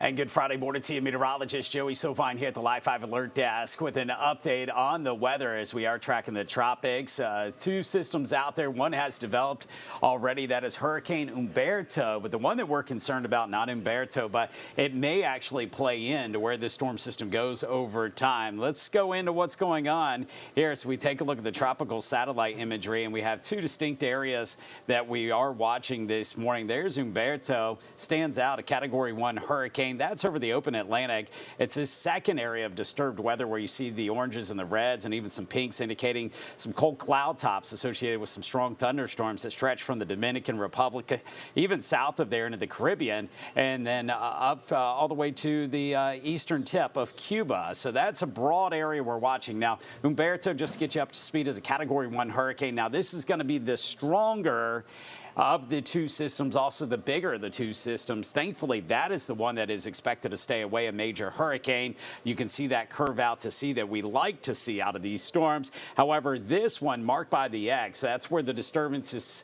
And good Friday morning to you, meteorologist Joey Sovine here at the Live 5 Alert Desk with an update on the weather as we are tracking the tropics. Two systems out there. One has developed already. That is Hurricane Umberto. But the one that we're concerned about, not Umberto, but it may actually play into where this storm system goes over time. Let's go into what's going on here as we take a look at the tropical satellite imagery. And we have two distinct areas that we are watching this morning. There's Umberto, stands out, a Category 1 hurricane. That's over the open Atlantic. It's his second area of disturbed weather where you see the oranges and the reds and even some pinks indicating some cold cloud tops associated with some strong thunderstorms that stretch from the Dominican Republic, even south of there into the Caribbean, and then up all the way to the eastern tip of Cuba. So that's a broad area we're watching. Now, Umberto, just to get you up to speed, is a Category 1 hurricane. Now, this is going to be the stronger of the two systems, also the bigger of the two systems. Thankfully, that is the one that is expected to stay away a major hurricane. You can see that curve out to sea that we like to see out of these storms. However, this one marked by the X, that's where the disturbance is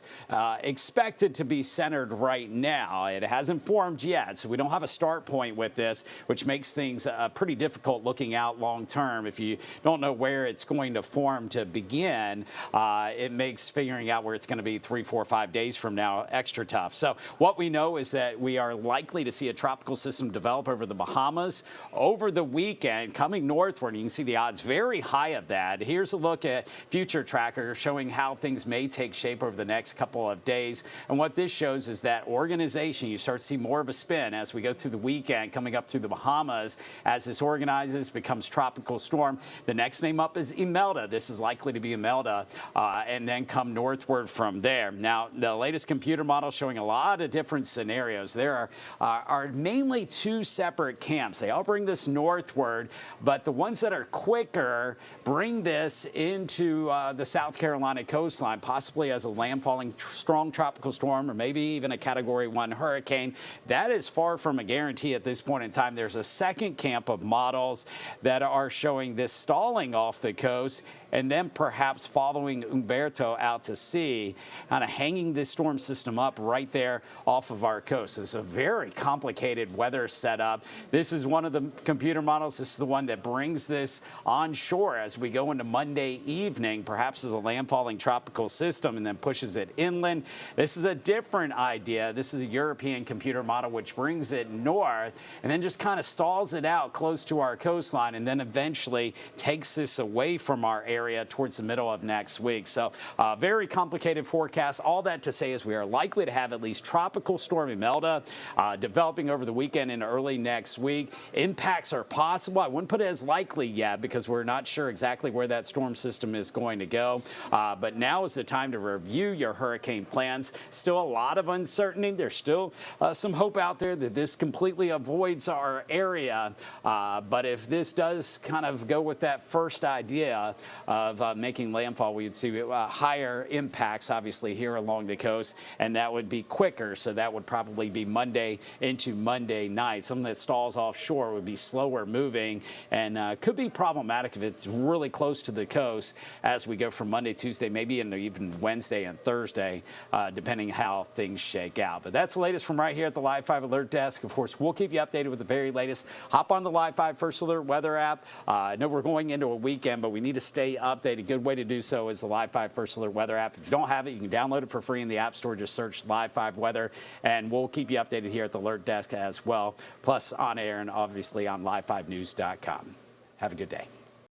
expected to be centered right now. It hasn't formed yet, so we don't have a start point with this, which makes things pretty difficult looking out long term. If you don't know where it's going to form to begin, it makes figuring out where it's going to be 3, 4, 5 days from now extra tough. So what we know is that we are likely to see a tropical system develop over the Bahamas over the weekend coming northward. You can see the odds very high of that. Here's a look at future tracker showing how things may take shape over the next couple of days. And what this shows is that organization, you start to see more of a spin as we go through the weekend coming up through the Bahamas as this organizes, becomes tropical storm. The next name up is Imelda. This is likely to be Imelda and then come northward from there. Now, the latest computer model showing a lot of different scenarios. There are mainly two separate camps. They all bring this northward, but the ones that are quicker bring this into the South Carolina coastline, possibly as a landfalling strong tropical storm or maybe even a Category 1 hurricane. That is far from a guarantee at this point in time. There's a second camp of models that are showing this stalling off the coast and then perhaps following Umberto out to sea, kind of hanging this storm system up right there off of our coast. It's a very complicated weather setup. This is one of the computer models. This is the one that brings this onshore as we go into Monday evening, perhaps as a landfalling tropical system, and then pushes it inland. This is a different idea. This is a European computer model which brings it north and then just kind of stalls it out close to our coastline and then eventually takes this away from our area towards the middle of next week. So very complicated forecast. All that to say is we are likely to have at least tropical storm Imelda developing over the weekend and early next week. Impacts are possible. I wouldn't put it as likely yet because we're not sure exactly where that storm system is going to go. But now is the time to review your hurricane plans. Still a lot of uncertainty. There's still some hope out there that this completely avoids our area. But if this does kind of go with that first idea of making landfall, we would see higher impacts obviously here along the coast, and that would be quicker. So that would probably be Monday into Monday night. Something that stalls offshore would be slower moving and could be problematic if it's really close to the coast as we go from Monday, Tuesday, maybe into even Wednesday and Thursday, depending how things shake out. But that's the latest from right here at the Live 5 Alert Desk. Of course, we'll keep you updated with the very latest. Hop on the Live 5 First Alert weather app. I know we're going into a weekend, but we need to stay updated. Good way to do so is the Live 5 First Alert weather app. If you don't have it, you can download it for free in the App Store. Just search Live 5 Weather, and we'll keep you updated here at the Alert Desk as well, plus on air and obviously on live5news.com. Have a good day.